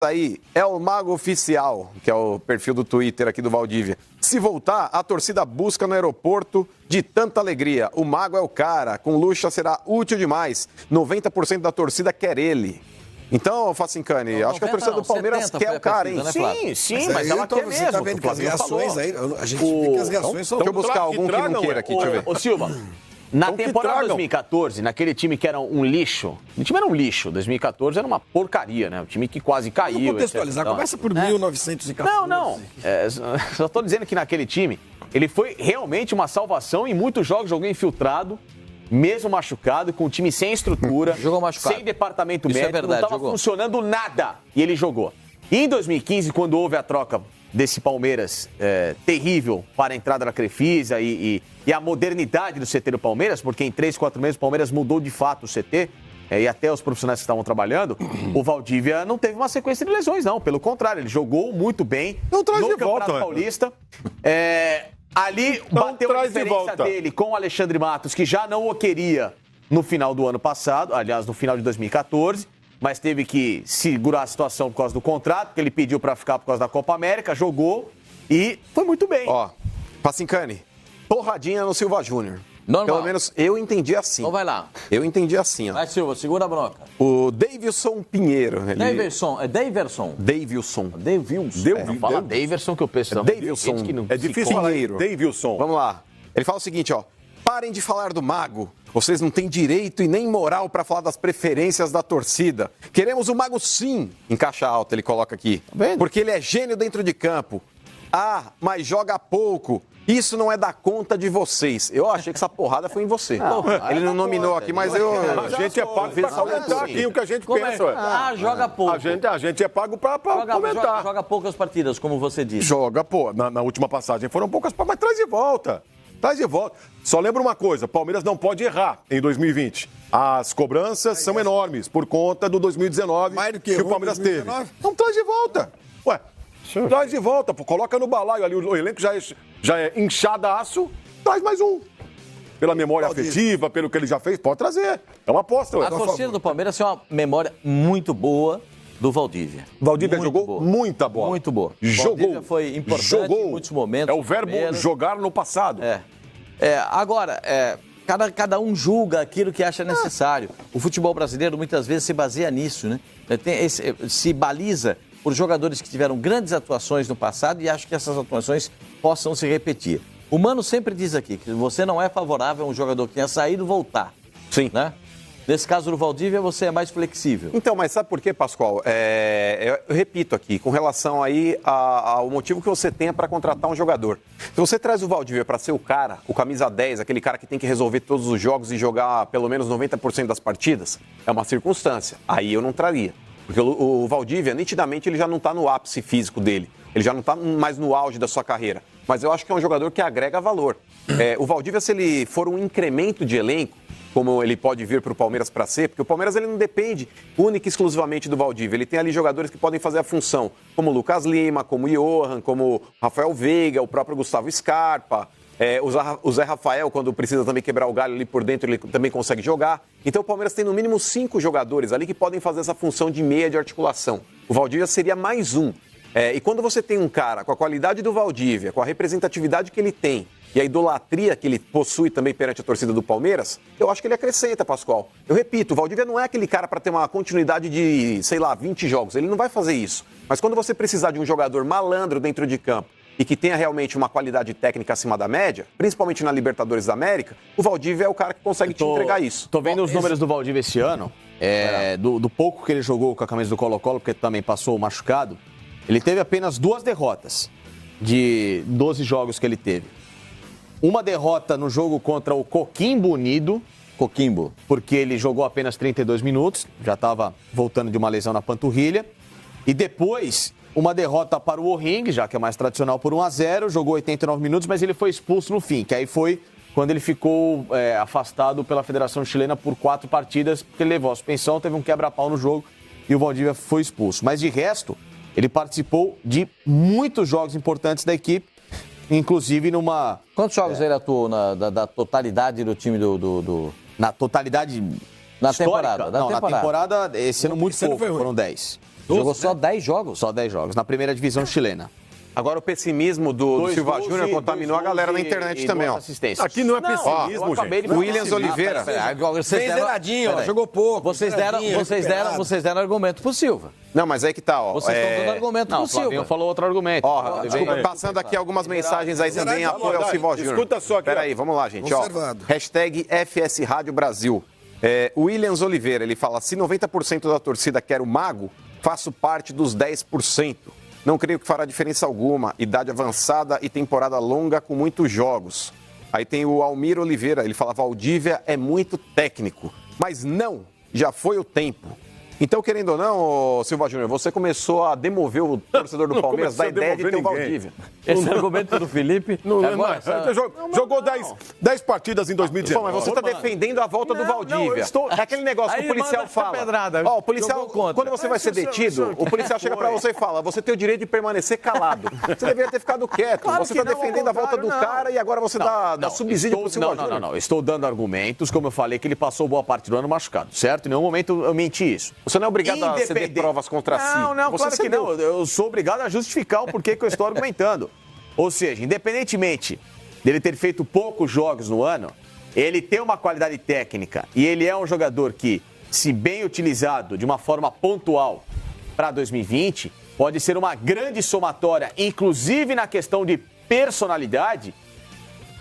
aí é o Mago Oficial, que é o perfil do Twitter aqui do Valdívia. Se voltar, a torcida busca no aeroporto de tanta alegria. O Mago é o cara, com Lucha será útil demais. 90% da torcida quer ele. Então, Facincani, acho que a torcida do Palmeiras quer o cara, hein? Sim, mas ela quer mesmo. Tá vendo que as reações aí, a gente vê que as reações são... Deixa eu buscar algum que não queira aqui, deixa eu ver. Ô, Silva, na temporada de 2014, naquele time que era um lixo, o time era um lixo, 2014 era uma porcaria, né? O time que quase caiu. Vamos contextualizar, começa por 1914. Não. Só tô dizendo que naquele time, ele foi realmente uma salvação em muitos jogos, jogou infiltrado, mesmo machucado, com o time sem estrutura, jogou machucado, sem departamento médico, é verdade, não estava funcionando nada, e ele jogou. E em 2015, quando houve a troca desse Palmeiras terrível para a entrada da Crefisa e a modernidade do CT do Palmeiras, porque em 3, 4 meses o Palmeiras mudou de fato o CT, e até os profissionais que estavam trabalhando, o Valdívia não teve uma sequência de lesões, não. Pelo contrário, ele jogou muito bem no Campeonato Paulista. Ali bateu a diferença dele com o Alexandre Matos, que já não o queria no final do ano passado, aliás, no final de 2014, mas teve que segurar a situação por causa do contrato, que ele pediu para ficar por causa da Copa América, jogou e foi muito bem. Ó, Facincani, porradinha no Silva Júnior. Normal. Pelo menos eu entendi assim. Então vai lá. Eu entendi assim, ó. Vai, Silva, segura a bronca. O Davidson Pinheiro. Davidson, é Daverson. Davidson. Não fala Daverson que eu penso. Davidson. É difícil falar Davidson. Vamos lá. Ele fala o seguinte, ó. Parem de falar do Mago. Vocês não têm direito e nem moral para falar das preferências da torcida. Queremos o Mago sim. Em caixa alta ele coloca aqui. Porque ele é gênio dentro de campo. Ah, mas joga pouco. Isso não é da conta de vocês. Eu achei que essa porrada foi em você. Ele não nominou aqui, mas eu... A gente é pago para comentar aqui o que a gente pensa. Joga pouco. A gente é pago para comentar. Joga poucas partidas, como você disse. Joga, pô. Na última passagem foram poucas, mas traz de volta. Traz de volta. Só lembra uma coisa, Palmeiras não pode errar em 2020. As cobranças são enormes por conta do 2019 mais do que o Palmeiras 2019? teve. Então traz de volta. Ué, traz de volta, pô. Coloca no balaio ali, o elenco já é inchadaço, traz mais um. Pela memória afetiva, pelo que ele já fez, pode trazer. É uma aposta. A torcida do Palmeiras tem uma memória muito boa do Valdívia. Valdívia jogou muita bola. Muito boa. Jogou. Valdívia foi importante em muitos momentos. É o verbo jogar no passado. Agora, cada um julga aquilo que acha necessário. O futebol brasileiro muitas vezes se baseia nisso, né? Se baliza por jogadores que tiveram grandes atuações no passado e acho que essas atuações possam se repetir. O Mano sempre diz aqui que você não é favorável a um jogador que tenha saído voltar. Sim. Né? Nesse caso do Valdívia, você é mais flexível. Então, mas sabe por quê, Pascoal? Eu repito aqui, com relação aí ao motivo que você tenha para contratar um jogador. Se você traz o Valdívia para ser o cara, o camisa 10, aquele cara que tem que resolver todos os jogos e jogar pelo menos 90% das partidas, é uma circunstância. Aí eu não traria. Porque o Valdívia, nitidamente, ele já não está no ápice físico dele. Ele já não está mais no auge da sua carreira. Mas eu acho que é um jogador que agrega valor. O Valdívia, se ele for um incremento de elenco, como ele pode vir para o Palmeiras para ser, porque o Palmeiras ele não depende única e exclusivamente do Valdívia. Ele tem ali jogadores que podem fazer a função, como o Lucas Lima, como o Johan, como o Rafael Veiga, o próprio Gustavo Scarpa, o Zé Rafael, quando precisa também quebrar o galho ali por dentro, ele também consegue jogar. Então o Palmeiras tem no mínimo 5 jogadores ali que podem fazer essa função de meia de articulação. O Valdívia seria mais um. E quando você tem um cara com a qualidade do Valdívia, com a representatividade que ele tem, e a idolatria que ele possui também perante a torcida do Palmeiras, eu acho que ele acrescenta, Pascoal. Eu repito, o Valdívia não é aquele cara para ter uma continuidade de, 20 jogos. Ele não vai fazer isso. Mas quando você precisar de um jogador malandro dentro de campo e que tenha realmente uma qualidade técnica acima da média, principalmente na Libertadores da América, o Valdívia é o cara que consegue te entregar isso. Tô vendo os números do Valdívia esse ano, do pouco que ele jogou com a camisa do Colo-Colo, porque também passou machucado, ele teve apenas 2 derrotas de 12 jogos que ele teve. Uma derrota no jogo contra o Coquimbo Unido. Coquimbo. Porque ele jogou apenas 32 minutos, já estava voltando de uma lesão na panturrilha. E depois, uma derrota para o O'Ring, já que é mais tradicional, por 1-0, jogou 89 minutos, mas ele foi expulso no fim, que aí foi quando ele ficou afastado pela Federação Chilena por 4 partidas, porque ele levou a suspensão, teve um quebra-pau no jogo e o Valdívia foi expulso. Mas de resto, ele participou de muitos jogos importantes da equipe, inclusive numa... Quantos jogos ele atuou da totalidade do time Na totalidade na histórica? temporada? Na temporada, esse ano muito pouco, foram 10. Jogou só 10 jogos. Só 10 jogos, na primeira divisão chilena. Agora o pessimismo do Silva Júnior contaminou a galera na internet também, ó. Aqui não é pessimismo, gente. Williams Oliveira. Vem zeradinho, ó, jogou pouco. Vocês deram argumento pro Silva. Não, mas aí que tá, ó. Vocês estão dando argumento pro Silva. Flavinho falou outro argumento. Ó, desculpa, passando aqui algumas mensagens aí também em apoio ao Silva Júnior. Escuta só aqui. Peraí, vamos lá, gente. Ó, hashtag FS Rádio Brasil. Williams Oliveira, ele fala, se 90% da torcida quer o Mago, faço parte dos 10%. Não creio que fará diferença alguma. Idade avançada e temporada longa com muitos jogos. Aí tem o Almir Oliveira, ele fala, Valdívia é muito técnico. Mas não, já foi o tempo. Então, querendo ou não, Silva Júnior, você começou a demover o torcedor do Palmeiras da ideia de ter o Valdívia. Esse argumento do Felipe... Jogou 10 partidas em 2019. Pô, mas você está defendendo a volta do Valdívia. É aquele negócio que o policial fala. Ó, o policial, quando você vai ser detido, o policial chega para você e fala, você tem o direito de permanecer calado. Você deveria ter ficado quieto. Você está defendendo a volta do cara e agora você dá subsídio para o Silva Júnior. Não. Estou dando argumentos, como eu falei, que ele passou boa parte do ano machucado, certo? Em nenhum momento eu menti isso. Você não é obrigado a ceder provas contra si. Não, claro que não. Eu sou obrigado a justificar o porquê que eu estou argumentando. Ou seja, independentemente dele ter feito poucos jogos no ano, ele tem uma qualidade técnica e ele é um jogador que, se bem utilizado de uma forma pontual para 2020, pode ser uma grande somatória, inclusive na questão de personalidade,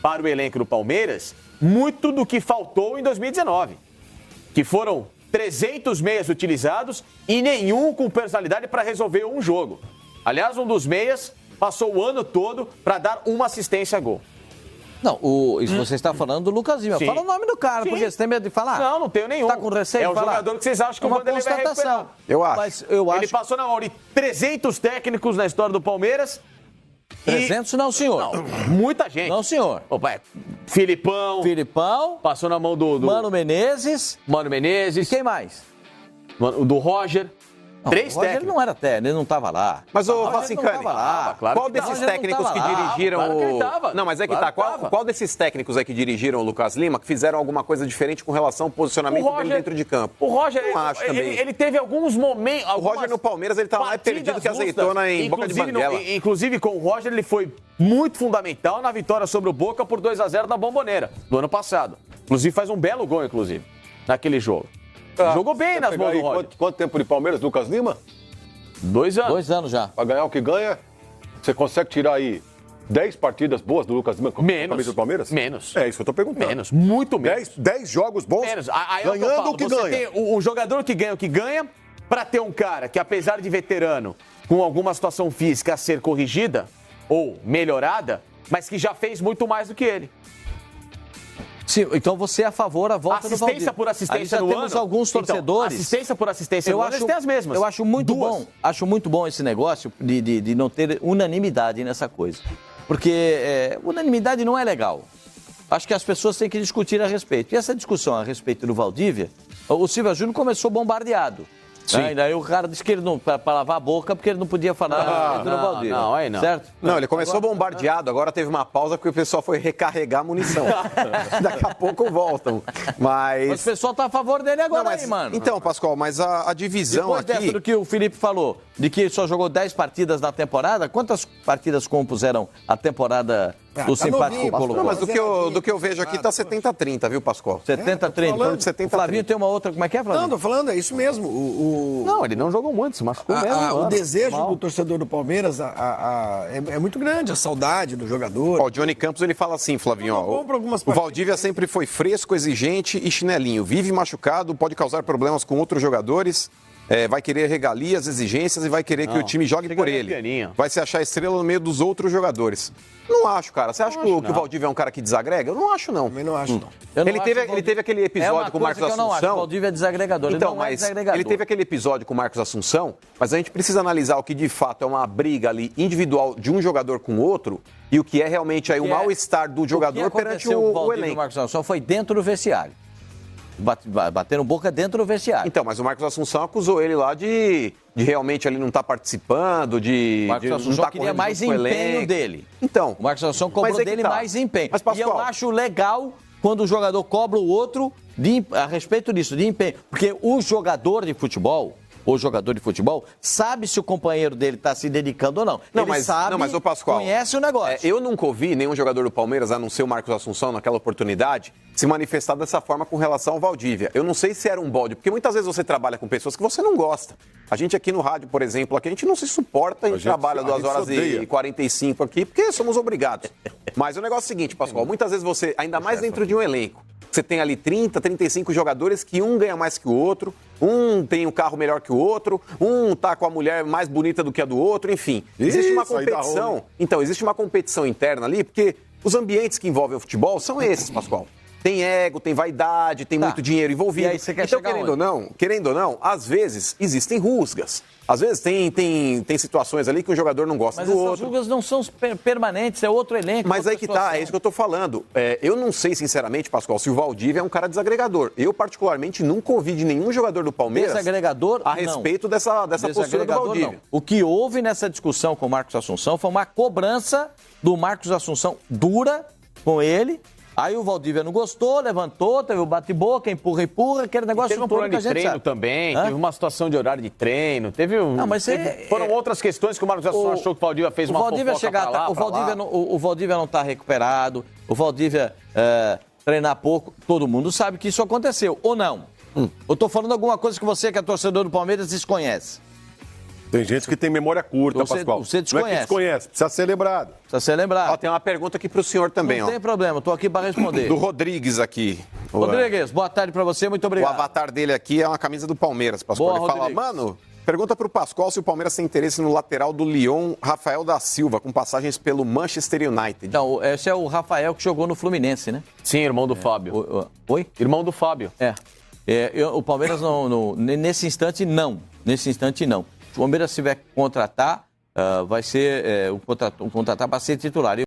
para o elenco do Palmeiras, muito do que faltou em 2019, que foram 300 meias utilizados e nenhum com personalidade para resolver um jogo. Aliás, um dos meias passou o ano todo para dar uma assistência a gol. Não, isso você está falando do Lucas Lima. Fala o nome do cara, porque você tem medo de falar? Não tenho nenhum. Está com receio de falar? É o jogador que vocês acham que o Vanderlei vai recuperar. Eu acho. Mas eu acho. Ele passou na mão de 300 técnicos na história do Palmeiras. 300 não, senhor. Não, muita gente. Não, senhor. Opa, Filipão. Passou na mão do... Mano Menezes. E quem mais? Do Roger. Não, 3 técnicos. Ele não era técnico, ele não estava lá. Mas o Vacincani, qual desses técnicos que dirigiram o... Não, mas é que tá. Qual desses técnicos aí que dirigiram o Lucas Lima que fizeram alguma coisa diferente com relação ao posicionamento dele dentro de campo? O Roger, não acho também. Ele teve alguns momentos... O Roger no Palmeiras, ele tá mais perdido que azeitona em Boca de Banguela. Inclusive, com o Roger, ele foi muito fundamental na vitória sobre o Boca por 2-0 na Bomboneira, do ano passado. Inclusive, faz um belo gol, naquele jogo. Jogou bem nas mãos do Roger. Quanto tempo de Palmeiras, Lucas Lima? 2 anos. 2 anos já. Pra ganhar o que ganha, você consegue tirar aí 10 partidas boas do Lucas Lima com a camisa do Palmeiras? Menos. É isso que eu tô perguntando. Menos, muito menos. 10 jogos bons, ganhando o que ganha. Tem o jogador que ganha o que ganha, pra ter um cara que, apesar de veterano, com alguma situação física a ser corrigida ou melhorada, mas que já fez muito mais do que ele. Sim, então você é a favor da volta do Valdívia. Assistência por assistência no ano. Temos alguns torcedores. Assistência por assistência no ano, eles têm as mesmas. Eu acho muito bom. Acho muito bom esse negócio de não ter unanimidade nessa coisa. Porque unanimidade não é legal. Acho que as pessoas têm que discutir a respeito. E essa discussão a respeito do Valdívia, o Silva Júnior começou bombardeado. Sim. Daí o cara disse que ele não, para lavar a boca, porque ele não podia falar do Valdívia. Não, aí não. Certo? Não, ele começou bombardeado, agora teve uma pausa porque o pessoal foi recarregar a munição. Daqui a pouco voltam. Mas o pessoal tá a favor dele agora, não, mas, aí, mano. Então, Pascoal, mas a divisão depois aqui... dessa do que o Felipe falou, de que ele só jogou 10 partidas na temporada, quantas partidas compuseram a temporada do simpático colocou? Não, mas do que eu vejo aqui tá 70-30, viu, Pascoal? 70-30. O Flavinho tem uma outra, como é que é, Flavinho? Não, tô falando, é isso mesmo. Não, ele não jogou muito, se machucou mesmo. O desejo do torcedor do Palmeiras é muito grande, a saudade do jogador. Ó, o Johnny Campos, ele fala assim, Flavinho, ó, o Valdívia sempre foi fresco, exigente e chinelinho. Vive machucado, pode causar problemas com outros jogadores, vai querer regalias, exigências e vai querer que o time jogue por ele. Pianinho. Vai se achar estrela no meio dos outros jogadores. Não acho, cara. Você acha que o Valdívia é um cara que desagrega? Eu não acho, não. Também não acho, não. Ele teve aquele episódio com o Marcos Assunção. Eu não acho, o Valdívia é desagregador. Então, ele não é mas desagregador. ele teve aquele episódio com o Marcos Assunção, mas a gente precisa analisar o que de fato é uma briga ali individual de um jogador com o outro e o que é realmente aí o mal-estar do jogador perante o elenco. O Marcos Assunção foi dentro do vestiário. Bateram boca dentro do vestiário. Então, mas o Marcos Assunção acusou ele lá de realmente ali não estar participando, de Marcos Assunção queria mais empenho dele. Então, o Marcos Assunção cobrou dele mais empenho. Mas, Pascoal, e eu acho legal quando o jogador cobra o outro a respeito disso, de empenho. Porque o jogador de futebol, o jogador de futebol, sabe se o companheiro dele está se dedicando ou não. Ele sabe, mas o Pascoal, conhece o negócio. Eu nunca ouvi nenhum jogador do Palmeiras, a não ser o Marcos Assunção, naquela oportunidade, se manifestar dessa forma com relação ao Valdívia. Eu não sei se era um bode, porque muitas vezes você trabalha com pessoas que você não gosta. A gente aqui no rádio, por exemplo, aqui a gente não se suporta, a gente trabalha 2 horas e 45 aqui, porque somos obrigados. Mas o negócio é o seguinte, Pascoal, muitas vezes você, ainda mais dentro de um elenco, você tem ali 30, 35 jogadores que um ganha mais que o outro, um tem um carro melhor que o outro, um tá com a mulher mais bonita do que a do outro, enfim. Existe uma competição. Então, existe uma competição interna ali, porque os ambientes que envolvem o futebol são esses, Pascoal. Tem ego, tem vaidade, tem muito dinheiro envolvido. E aí você quer então, chegar querendo ou não, às vezes existem rusgas. Às vezes tem situações ali que um jogador não gosta do outro. Mas essas rusgas não são permanentes, é outro elenco. Mas aí que tá, é isso que eu tô falando. Eu não sei, sinceramente, Pascoal, se o Valdívia é um cara desagregador. Eu, particularmente, nunca ouvi de nenhum jogador do Palmeiras desagregador, a respeito dessa postura do Valdívia. Não. O que houve nessa discussão com o Marcos Assunção foi uma cobrança do Marcos Assunção dura com ele. Aí o Valdívia não gostou, levantou, teve o bate-boca, empurra, aquele negócio teve um todo problema de treino também, teve uma situação de horário de treino, Não, mas foram outras questões que o Marcos Assunção achou que o Valdívia fez uma fofoca pra lá, o Valdívia não está recuperado, o Valdívia treinar pouco, todo mundo sabe que isso aconteceu, ou não? Eu tô falando alguma coisa que você, que é torcedor do Palmeiras, desconhece. Tem gente que tem memória curta, Pascoal. Você desconhece. Não é que desconhece, precisa ser lembrado. Precisa ser lembrado. Tem uma pergunta aqui pro senhor também, Não tem problema, eu tô aqui para responder. Do Rodrigues aqui. Rodrigues, boa tarde para você, muito obrigado. O avatar dele aqui é uma camisa do Palmeiras, Pascoal. Boa, ele fala, Rodrigues. mano, pergunta pro Pascoal se o Palmeiras tem interesse no lateral do Lyon, Rafael da Silva, com passagens pelo Manchester United. Não, esse é o Rafael que jogou no Fluminense, né? Sim, irmão do Fábio. Oi? Irmão do Fábio. O Palmeiras nesse instante não. Nesse instante não. Se o Palmeiras tiver que contratar, vai ser um contratar para ser titular.